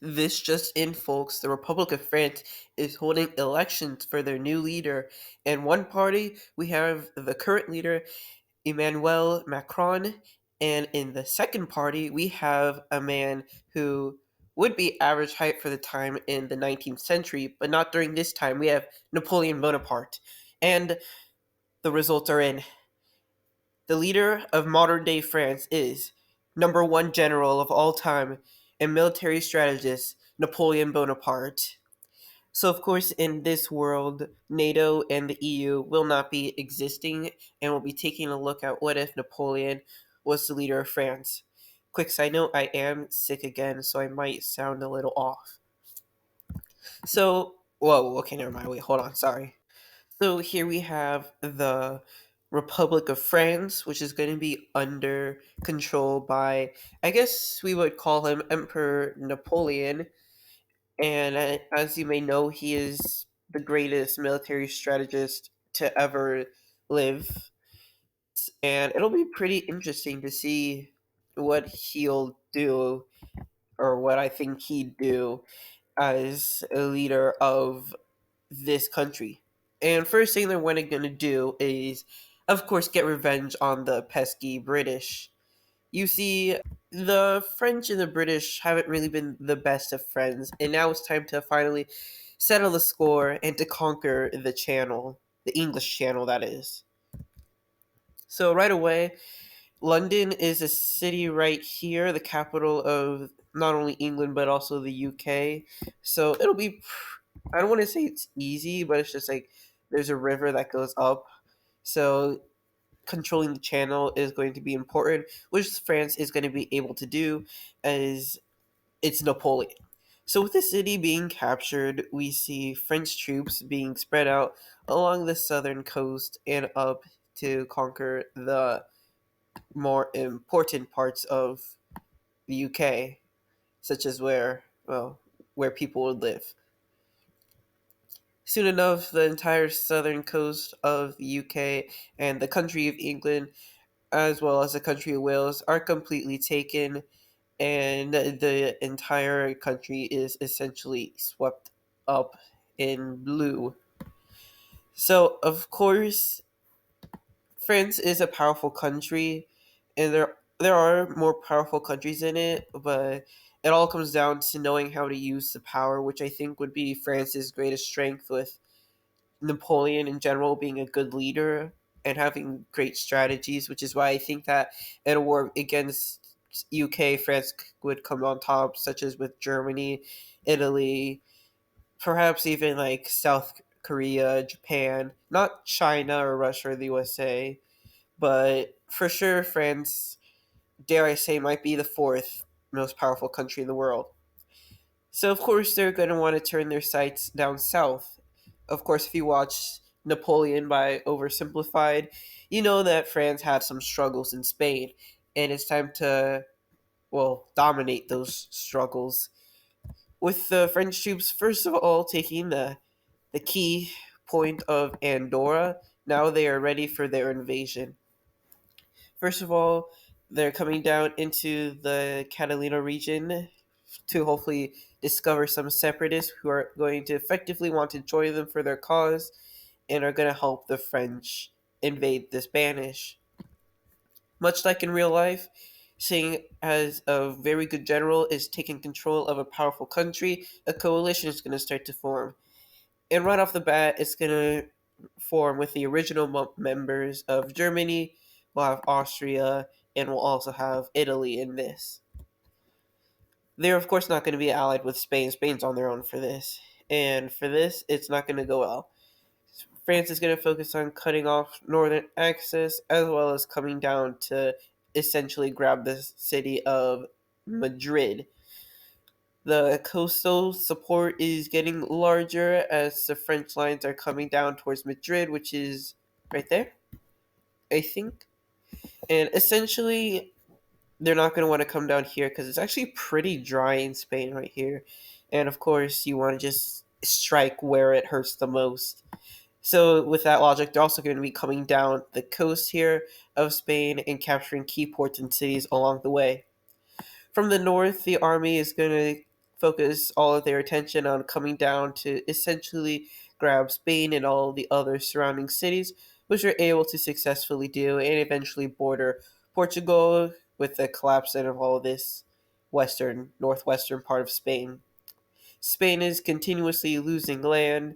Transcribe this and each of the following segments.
This just in, folks, the Republic of France is holding elections for their new leader. In one party, we have the current leader, Emmanuel Macron, and in the second party, we have a man who would be average height for the time in the 19th century, but not during this time. We have Napoleon Bonaparte. And the results are in. The leader of modern day France is number one general of all time and military strategist Napoleon Bonaparte. So, of course, in this world, NATO and the EU will not be existing, and we'll be taking a look at what if Napoleon was the leader of France. Quick side note, I am sick again, so I might sound a little off. So, whoa, okay, never mind. Wait, hold on, sorry. So here we have the Republic of France, which is going to be under control by, I guess we would call him Emperor Napoleon. And as you may know, he is the greatest military strategist to ever live. And it'll be pretty interesting to see what he'll do, or what I think he'd do as a leader of this country. And first thing they're going to do is, of course, get revenge on the pesky British. You see, the French and the British haven't really been the best of friends, and now it's time to finally settle the score and to conquer the channel, the English channel, that is. So, right away, London is a city right here, the capital of not only England but also the UK. So, it'll be, I don't want to say it's easy, but it's just like there's a river that goes up. So, controlling the channel is going to be important, which France is going to be able to do as it's Napoleon. So, with the city being captured, we see French troops being spread out along the southern coast and up to conquer the more important parts of the UK, such as where people would live. Soon enough, the entire southern coast of the UK and the country of England, as well as the country of Wales, are completely taken, and the entire country is essentially swept up in blue. So, of course, France is a powerful country, and there are more powerful countries in it, but it all comes down to knowing how to use the power, which I think would be France's greatest strength, with Napoleon in general being a good leader and having great strategies, which is why I think that in a war against UK, France would come on top, such as with Germany, Italy, perhaps even like South Korea, Japan, not China or Russia or the USA, but for sure France, dare I say, might be the fourth most powerful country in the world. So of course they're going to want to turn their sights down south. Of course, if you watch Napoleon by Oversimplified, you know that France had some struggles in Spain, and it's time to, well, dominate those struggles. With the French troops, first of all, taking the key point of Andorra, now they are ready for their invasion. First of all, they're coming down into the Catalina region to hopefully discover some separatists who are going to effectively want to join them for their cause and are going to help the French invade the Spanish. Much like in real life, seeing as a very good general is taking control of a powerful country, a coalition is going to start to form. And right off the bat, it's going to form with the original members of Germany. We'll have Austria, and we'll also have Italy in this. They're, of course, not going to be allied with Spain. Spain's on their own for this. And for this, it's not going to go well. France is going to focus on cutting off northern access as well as coming down to essentially grab the city of Madrid. The coastal support is getting larger as the French lines are coming down towards Madrid, which is right there, I think. And essentially, they're not going to want to come down here because it's actually pretty dry in Spain right here. And of course, you want to just strike where it hurts the most. So, with that logic, they're also going to be coming down the coast here of Spain and capturing key ports and cities along the way. From the north, the army is going to focus all of their attention on coming down to essentially grab Spain and all the other surrounding cities, which they're able to successfully do, and eventually border Portugal with the collapse of all this northwestern part of Spain. Spain is continuously losing land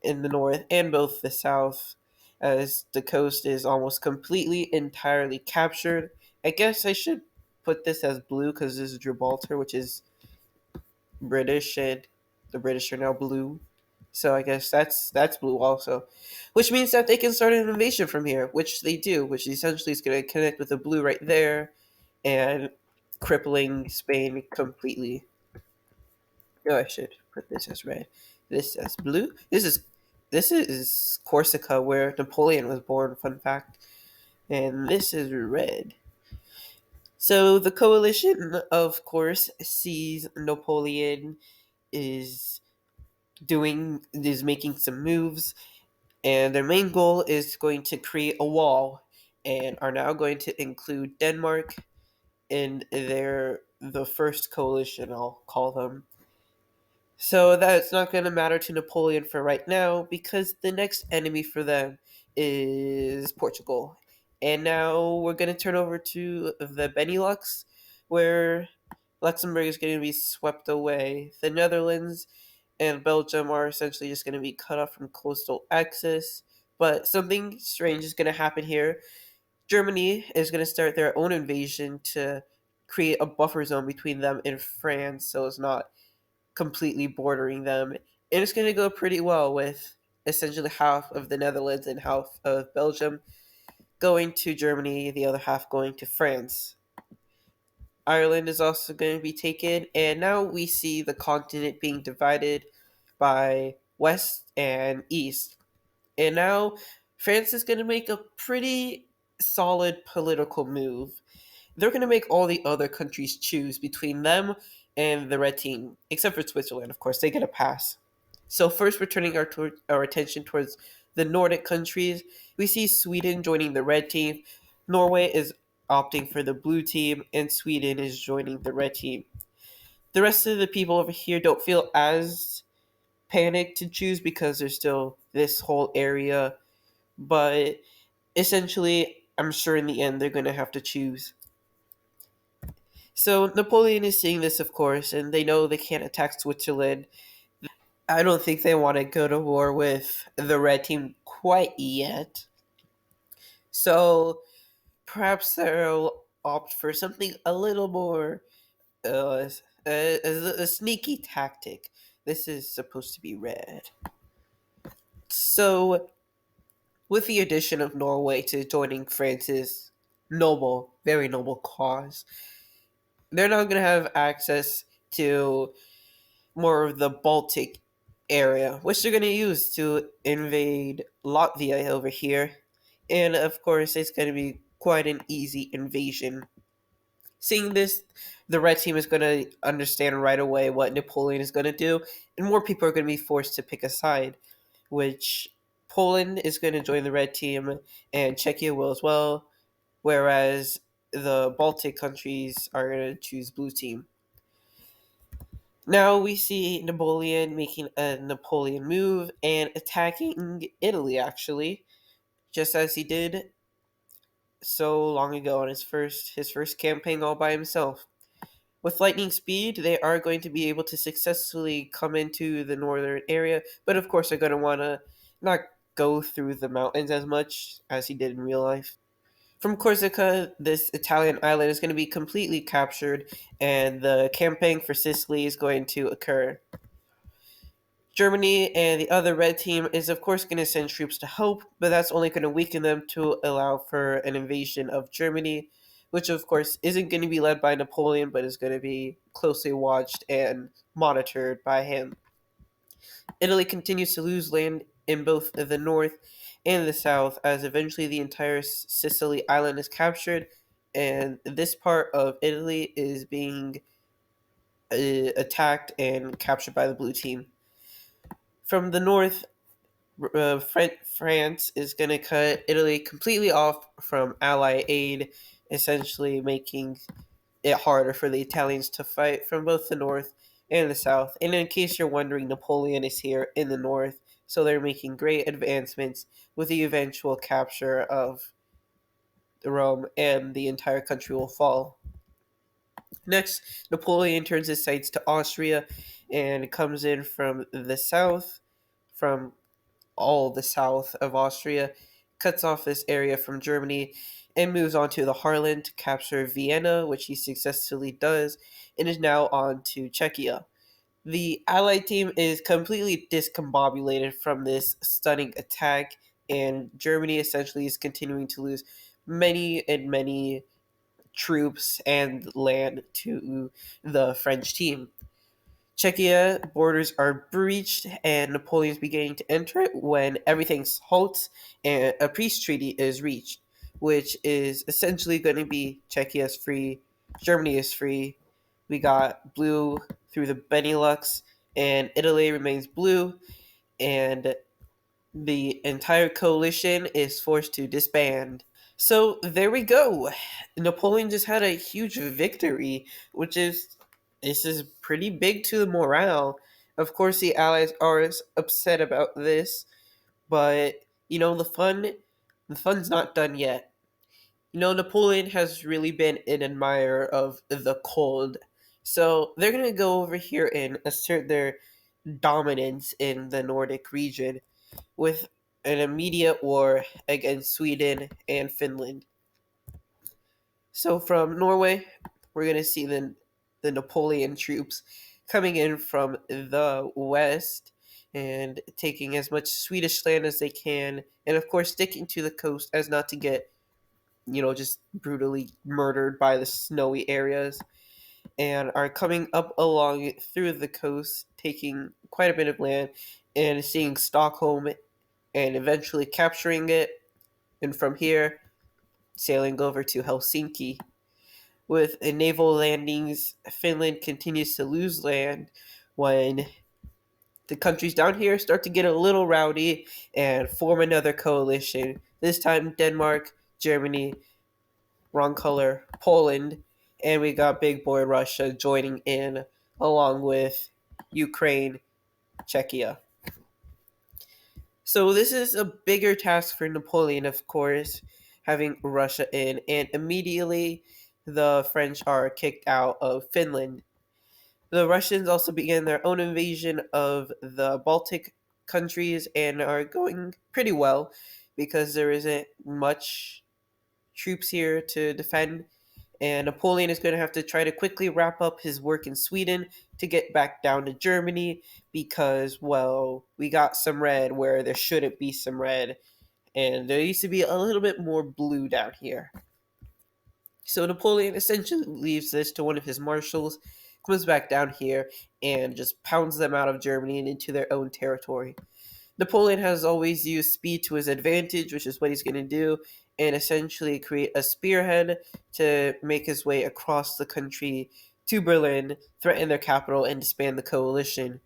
in the north and both the south, as the coast is almost completely entirely captured. I guess I should put this as blue because this is Gibraltar, which is British, and the British are now blue. So I guess that's blue also, which means that they can start an invasion from here, which they do, which essentially is going to connect with the blue right there and crippling Spain completely. Oh, I should put this as red. This as blue. This is Corsica, where Napoleon was born. Fun fact. And this is red. So the coalition, of course, sees Napoleon is is making some moves, and their main goal is going to create a wall, and are now going to include Denmark in the first coalition. I'll call them. So that's not going to matter to Napoleon for right now because the next enemy for them is Portugal. And now we're going to turn over to the Benelux, where Luxembourg is going to be swept away. The Netherlands and Belgium are essentially just going to be cut off from coastal access. But something strange is going to happen here. Germany is going to start their own invasion to create a buffer zone between them and France so it's not completely bordering them. And it's going to go pretty well with essentially half of the Netherlands and half of Belgium going to Germany, the other half going to France. Ireland is also going to be taken, and now we see the continent being divided by west and east. And now France is going to make a pretty solid political move. They're going to make all the other countries choose between them and the red team, except for Switzerland, of course. They get a pass. So, first, we're turning our attention towards the Nordic countries. We see Sweden joining the red team, Norway is opting for the blue team, and Sweden is joining the red team. The rest of the people over here don't feel as panicked to choose because there's still this whole area, but essentially, I'm sure in the end they're going to have to choose. So Napoleon is seeing this, of course, and they know they can't attack Switzerland. I don't think they want to go to war with the red team quite yet. So perhaps they'll opt for something a little more a sneaky tactic. This is supposed to be red. So, with the addition of Norway to joining France's noble, very noble cause, they're now going to have access to more of the Baltic area, which they're going to use to invade Latvia over here. And of course, it's going to be quite an easy invasion. Seeing this, the red team is going to understand right away what Napoleon is going to do, and more people are going to be forced to pick a side, which Poland is going to join the red team, and Czechia will as well, whereas the Baltic countries are going to choose blue team. Now we see Napoleon making a Napoleon move and attacking Italy, actually, just as he did so long ago on his first campaign all by himself. With lightning speed, they are going to be able to successfully come into the northern area, but of course they're going to want to not go through the mountains as much as he did in real life. From Corsica, this Italian island is going to be completely captured, and the campaign for Sicily is going to occur. Germany and the other red team is, of course, going to send troops to help, but that's only going to weaken them to allow for an invasion of Germany, which, of course, isn't going to be led by Napoleon, but is going to be closely watched and monitored by him. Italy continues to lose land in both the north and the south, as eventually the entire Sicily island is captured, and this part of Italy is being attacked and captured by the blue team. From the north, France is going to cut Italy completely off from ally aid, essentially making it harder for the Italians to fight from both the north and the south. And in case you're wondering, Napoleon is here in the north, so they're making great advancements with the eventual capture of Rome, and the entire country will fall. Next, Napoleon turns his sights to Austria and comes in from the south, from all the south of Austria, cuts off this area from Germany, and moves on to the Harlan to capture Vienna, which he successfully does, and is now on to Czechia. The Allied team is completely discombobulated from this stunning attack, and Germany essentially is continuing to lose many and many troops and land to the French team. Czechia borders are breached, and Napoleon's beginning to enter it when everything halts and a peace treaty is reached, which is essentially going to be Czechia is free, Germany is free. We got blue through the Benelux, and Italy remains blue, and the entire coalition is forced to disband. So there we go. Napoleon just had a huge victory, which is this is pretty big to the morale. Of course, the Allies are upset about this, but the fun's not done yet. Napoleon has really been an admirer of the cold, so they're gonna go over here and assert their dominance in the Nordic region with an immediate war against Sweden and Finland. So from Norway, we're going to see the Napoleon troops coming in from the west and taking as much Swedish land as they can, and of course sticking to the coast as not to get, just brutally murdered by the snowy areas, and are coming up along through the coast, taking quite a bit of land, and seeing Stockholm and eventually capturing it, and from here sailing over to Helsinki. With naval landings, Finland continues to lose land when the countries down here start to get a little rowdy and form another coalition. This time, Denmark, Germany, wrong color, Poland, and we got big boy Russia joining in along with Ukraine, Czechia. So this is a bigger task for Napoleon, of course, having Russia in, and immediately the French are kicked out of Finland. The Russians also began their own invasion of the Baltic countries and are going pretty well because there isn't much troops here to defend. And Napoleon is going to have to try to quickly wrap up his work in Sweden to get back down to Germany because, well, we got some red where there shouldn't be some red. And there used to be a little bit more blue down here. So Napoleon essentially leaves this to one of his marshals, comes back down here, and just pounds them out of Germany and into their own territory. Napoleon has always used speed to his advantage, which is what he's going to do, and essentially create a spearhead to make his way across the country to Berlin, threaten their capital, and disband the coalition.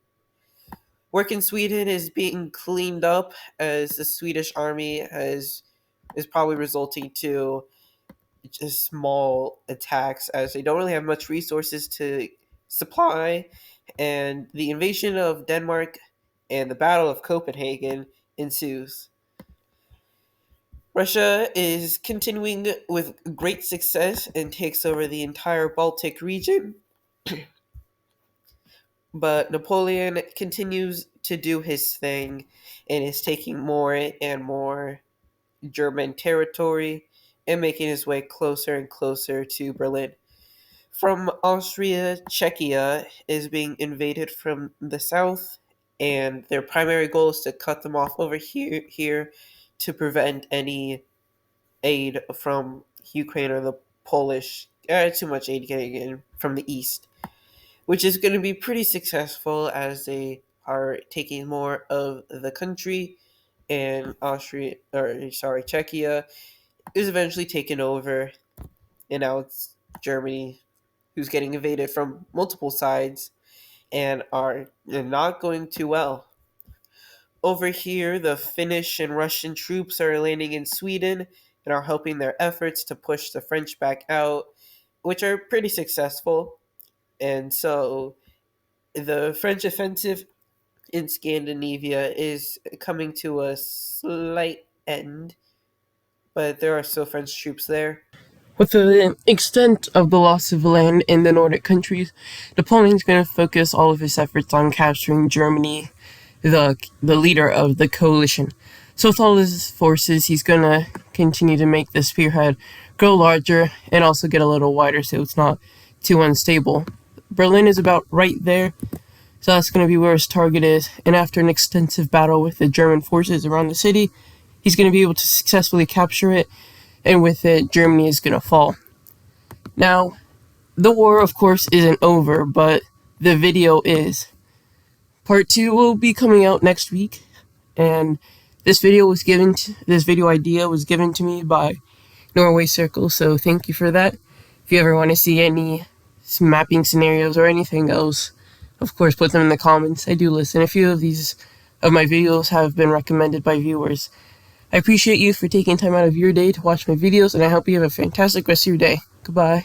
Work in Sweden is being cleaned up as the Swedish army is probably resulting to just small attacks as they don't really have much resources to supply, and the invasion of Denmark and the Battle of Copenhagen ensues. Russia is continuing with great success and takes over the entire Baltic region, but Napoleon continues to do his thing and is taking more and more German territory and making his way closer and closer to Berlin. From Austria, Czechia is being invaded from the south, and their primary goal is to cut them off over here to prevent any aid from Ukraine or the Polish. Too much aid getting in from the east, which is going to be pretty successful as they are taking more of the country, and Czechia is eventually taken over, and now it's Germany who's getting invaded from multiple sides and are not going too well. Over here, the Finnish and Russian troops are landing in Sweden and are helping their efforts to push the French back out, which are pretty successful. And so the French offensive in Scandinavia is coming to a slight end, but there are still French troops there. With the extent of the loss of land in the Nordic countries, Napoleon's going to focus all of his efforts on capturing Germany, the leader of the coalition. So with all his forces, he's going to continue to make the spearhead grow larger and also get a little wider so it's not too unstable. Berlin is about right there, so that's going to be where his target is. And after an extensive battle with the German forces around the city, he's going to be able to successfully capture it, and with it, Germany is going to fall. Now, the war, of course, isn't over, but the video is. Part 2 will be coming out next week, and this video idea was given to me by Norway Circle, so thank you for that. If you ever want to see any mapping scenarios or anything else, of course, put them in the comments. I do listen. A few of my videos have been recommended by viewers. I appreciate you for taking time out of your day to watch my videos, and I hope you have a fantastic rest of your day. Goodbye.